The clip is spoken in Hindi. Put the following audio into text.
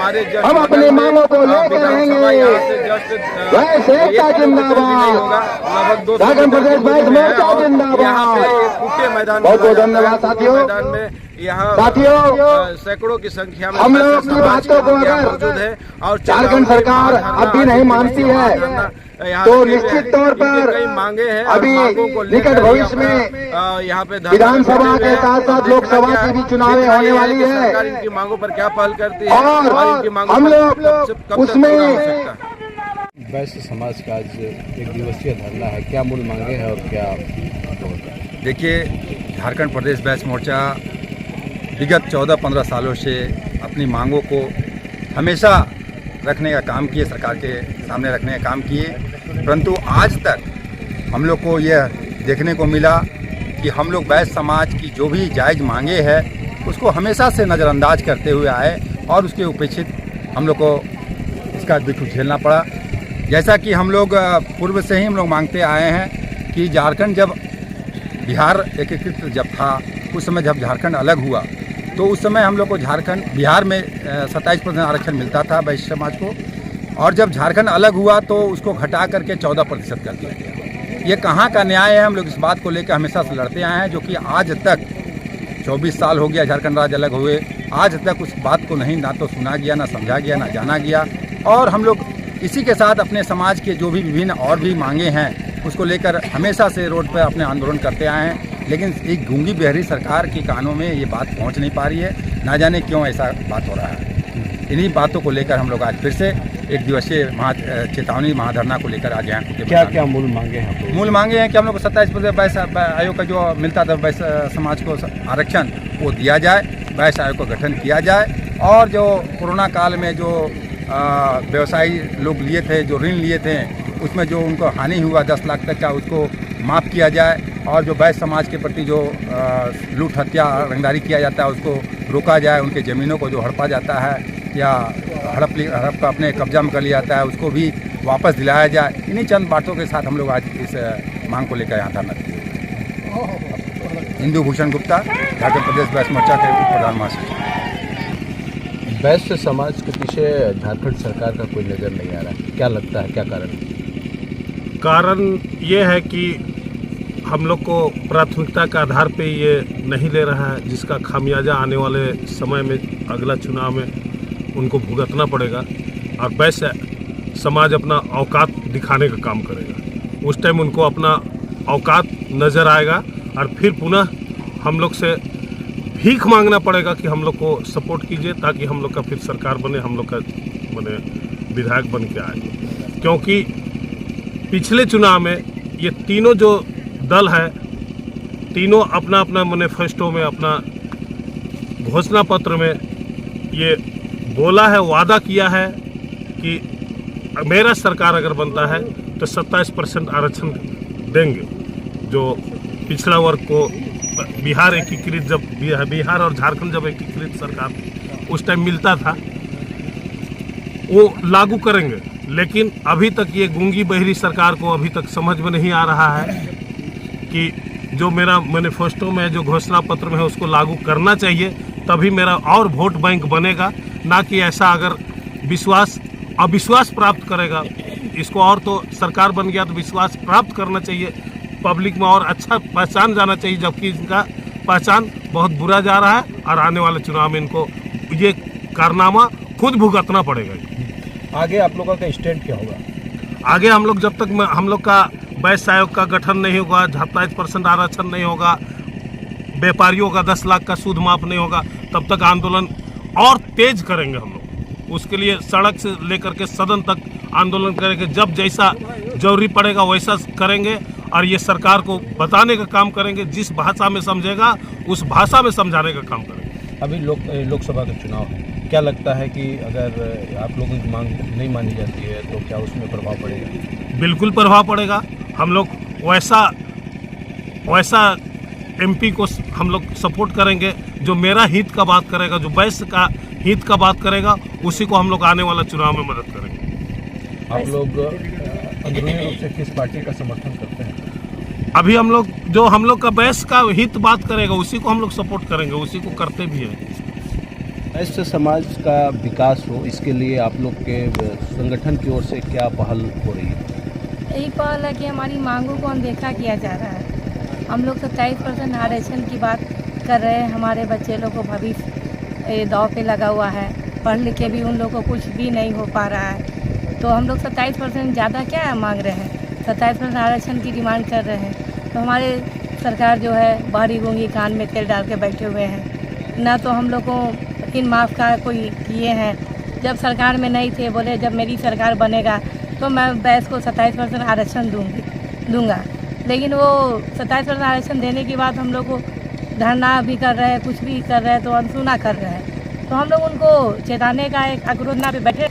हमारे हम अपनी मांगों को लेकर रहेंगे। वैसे एकता जिंदाबाद, झारखंड प्रदेश बैच मोर्चा जिंदाबाद। बहुत बहुत धन्यवाद साथियों। सैकड़ों की संख्या में हम लोग अपनी बातों को अगर और झारखंड सरकार अब भी नहीं मानती है तो निश्चित तौर पर कई मांगे हैं अभी निकट भविष्य में यहाँ पे विधानसभा के साथ साथ लोकसभा की भी चुनावें होने वाली है। सरकार इनकी मांगों पर क्या पहल करती है और इनकी मांगों हम पर लोग उसमें वैश्य समाज का आज एक दिवसीय धरना है, क्या मूल मांगे हैं और क्या? देखिए, झारखंड प्रदेश वैश्य मोर्चा विगत 14-15 सालों से अपनी मांगों को हमेशा रखने का काम किए, सरकार के सामने रखने का काम किए, परंतु आज तक हम लोग को यह देखने को मिला कि हम लोग वैश्य समाज की जो भी जायज़ मांगे हैं उसको हमेशा से नज़रअंदाज करते हुए आए और उसके उपेक्षित हम लोग को इसका दुख झेलना पड़ा। जैसा कि हम लोग पूर्व से ही हम लोग मांगते आए हैं कि झारखंड जब बिहार एकीकृत जब था, उस समय जब झारखंड अलग हुआ तो उस समय हम लोग को बिहार में 27% आरक्षण मिलता था वैश्य समाज को, और जब झारखंड अलग हुआ तो उसको घटा करके 14% कर दिया गया। ये कहाँ का न्याय है? हम लोग इस बात को लेकर हमेशा से लड़ते आए हैं, जो कि आज तक 24 साल हो गया झारखंड राज्य अलग हुए, आज तक उस बात को नहीं ना तो सुना गया, ना समझा गया, ना जाना गया। और हम लोग इसी के साथ अपने समाज के जो भी विभिन्न और भी मांगे हैं उसको लेकर हमेशा से रोड पर अपने आंदोलन करते आए हैं, लेकिन एक गूंगी बहरी सरकार के कानों में ये बात पहुंच नहीं पा रही है। ना जाने क्यों ऐसा बात हो रहा है। इन्हीं बातों को लेकर हम लोग आज फिर से एक दिवसीय चेतावनी महाधरना को लेकर आज यहाँ क्या क्या मूल मांगे हैं? मूल मांगे हैं कि हम लोग को 27% वैश्य आयोग का जो मिलता था वैश्य समाज को आरक्षण वो दिया जाए, वैश्य आयोग का गठन किया जाए, और जो कोरोना काल में जो व्यवसायी लोग लिए थे, जो ऋण लिए थे, उसमें जो उनको हानि हुआ 10 लाख तक का, उसको माफ़ किया जाए, और जो वैश्य समाज के प्रति जो लूट हत्या रंगदारी किया जाता है उसको रोका जाए, उनके ज़मीनों को जो हड़पा जाता है या हड़प का अपने कब्जा में कर लिया जाता है उसको भी वापस दिलाया जाए। इन्हीं चंद बातों के साथ हम लोग आज इस मांग को लेकर यहाँ धरना दिए। इंदु भूषण गुप्ता, झारखंड प्रदेश वैश्य मोर्चा के प्रधान महासचिव। वैश्य समाज के पीछे झारखंड सरकार का कोई नज़र नहीं आ रहा है, क्या लगता है, क्या कारण? कारण ये है कि हम लोग को प्राथमिकता के आधार पे ये नहीं ले रहा है, जिसका खामियाजा आने वाले समय में अगला चुनाव में उनको भुगतना पड़ेगा, और वैसे समाज अपना औकात दिखाने का काम करेगा। उस टाइम उनको अपना औकात नज़र आएगा और फिर पुनः हम लोग से भीख मांगना पड़ेगा कि हम लोग को सपोर्ट कीजिए, ताकि हम लोग का फिर सरकार बने, हम लोग का बने विधायक बन के आए। क्योंकि पिछले चुनाव में ये तीनों जो दल है, तीनों अपना अपना मैनिफेस्टो में, अपना घोषणा पत्र में ये बोला है, वादा किया है कि मेरा सरकार अगर बनता है तो 27% आरक्षण देंगे। जो पिछड़ा वर्ग को बिहार एकीकृत, जब बिहार और झारखंड जब एकीकृत सरकार उस टाइम मिलता था, वो लागू करेंगे। लेकिन अभी तक ये गूंगी बहरी सरकार को अभी तक समझ में नहीं आ रहा है कि जो मेरा मैनिफेस्टो में, जो घोषणा पत्र में है, उसको लागू करना चाहिए, तभी मेरा और वोट बैंक बनेगा, ना कि ऐसा अगर अविश्वास प्राप्त करेगा। इसको और तो सरकार बन गया तो विश्वास प्राप्त करना चाहिए, पब्लिक में और अच्छा पहचान जाना चाहिए, जबकि इनका पहचान बहुत बुरा जा रहा है, और आने वाले चुनाव में इनको ये कारनामा खुद भुगतना पड़ेगा। आगे आप लोगों का स्टैंड क्या होगा? आगे हम लोग जब तक हम लोग का वैश्य आयोग का गठन नहीं होगा, 27% आरक्षण नहीं होगा, व्यापारियों का 10 लाख का सूद माफ नहीं होगा, तब तक आंदोलन और तेज करेंगे हम लोग। उसके लिए सड़क से लेकर के सदन तक आंदोलन करेंगे, जब जैसा जरूरी पड़ेगा वैसा करेंगे, और ये सरकार को बताने का काम करेंगे, जिस भाषा में समझेगा उस भाषा में समझाने का काम करेंगे। अभी लोकसभा का चुनाव है, क्या लगता है कि अगर आप लोगों की मांग नहीं मानी जाती है तो क्या उसमें प्रभाव पड़ेगा? बिल्कुल प्रभाव पड़ेगा। हम लोग वैसा एमपी को हम लोग सपोर्ट करेंगे जो मेरा हित का बात करेगा, जो वैश्य का हित का बात करेगा, उसी को हम लोग आने वाला चुनाव में मदद करेंगे। आप लोग अंदरूनी रूप से किस पार्टी का समर्थन करते हैं? अभी हम लोग का वैश्य का हित बात करेगा, उसी को हम लोग सपोर्ट करेंगे, उसी को करते भी हैं। ऐसे समाज का विकास हो, इसके लिए आप लोग के संगठन की ओर से क्या पहल हो रही है? यही पहल है कि हमारी मांगों को अनदेखा किया जा रहा है। हम लोग 27% आरक्षण की बात कर रहे हैं। हमारे बच्चे लोग को भविष्य दांव पे लगा हुआ है। पढ़ लिख के भी उन लोगों को कुछ भी नहीं हो पा रहा है। तो हम लोग 27% ज़्यादा क्या मांग रहे हैं, 27% आरक्षण की डिमांड कर रहे हैं। तो हमारे सरकार जो है बाहरी गूंगी कान में तेल डाल के बैठे हुए हैं। ना तो हम लोग को इन माफ़ का कोई किए हैं। जब सरकार में नहीं थे, बोले जब मेरी सरकार बनेगा तो मैं बैस को 27% आरक्षण दूंगा। लेकिन वो 27% आरक्षण देने के बाद हम लोग को धरना भी कर रहे हैं, कुछ भी कर रहे हैं तो अनसुना कर रहे हैं। तो हम लोग उनको चेताने का एक आक्रोशना पे बैठे।